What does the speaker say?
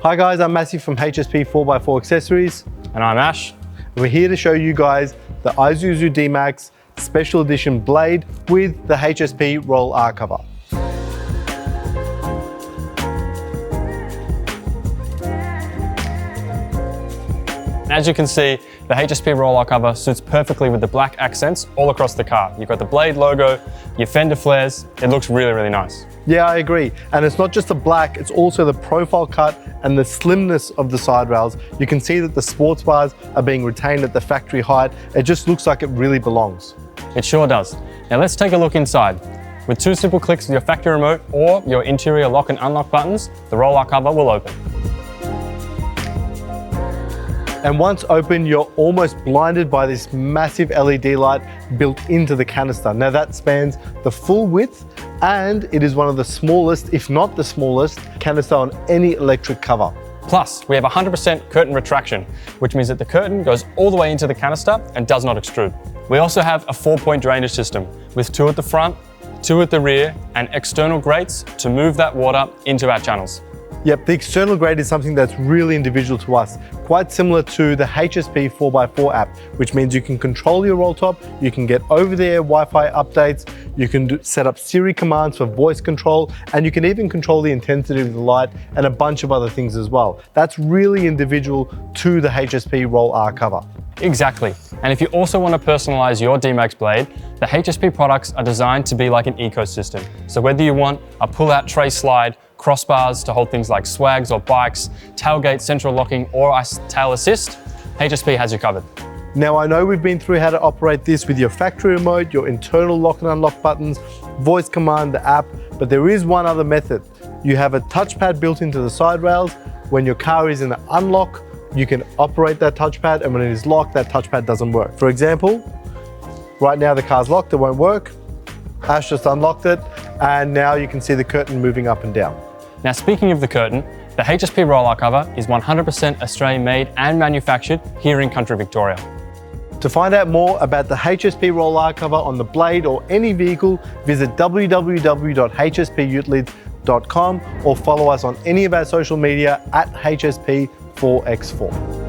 Hi guys, I'm Matthew from HSP 4x4 Accessories. And I'm Ash. We're here to show you guys the Isuzu D-MAX Special Edition Blade with the HSP Roll R cover. As you can see, the HSP roll-R cover suits perfectly with the black accents all across the car. You've got the Blade logo, your fender flares. It looks really, really nice. Yeah, I agree. And it's not just the black, it's also the profile cut and the slimness of the side rails. You can see that the sports bars are being retained at the factory height. It just looks like it really belongs. It sure does. Now let's take a look inside. With 2 simple clicks of your factory remote or your interior lock and unlock buttons, the roll-R cover will open. And once open, you're almost blinded by this massive LED light built into the canister. Now that spans the full width, and it is one of the smallest, if not the smallest, canister on any electric cover. Plus, we have 100% curtain retraction, which means that the curtain goes all the way into the canister and does not extrude. We also have a 4-point drainage system with 2 at the front, 2 at the rear, and external grates to move that water into our channels. Yep, the external grate is something that's really individual to us, quite similar to the HSP 4x4 app, which means you can control your roll top, you can get over-the-air Wi-Fi updates, you can set up Siri commands for voice control, and you can even control the intensity of the light and a bunch of other things as well. That's really individual to the HSP Roll R cover. Exactly. And if you also want to personalize your D-MAX Blade, the HSP products are designed to be like an ecosystem. So whether you want a pull-out tray slide, crossbars to hold things like swags or bikes, tailgate, central locking, or tail assist, HSP has you covered. Now I know we've been through how to operate this with your factory remote, your internal lock and unlock buttons, voice command, the app, but there is one other method. You have a touchpad built into the side rails. When your car is in the unlock, you can operate that touchpad, and when it is locked, that touchpad doesn't work. For example, right now the car's locked, it won't work. Ash just unlocked it, and now you can see the curtain moving up and down. Now speaking of the curtain, the HSP roll-R cover is 100% Australian made and manufactured here in country Victoria. To find out more about the HSP Roll R cover on the Blade or any vehicle, visit www.hsputelids.com or follow us on any of our social media at HSP4x4.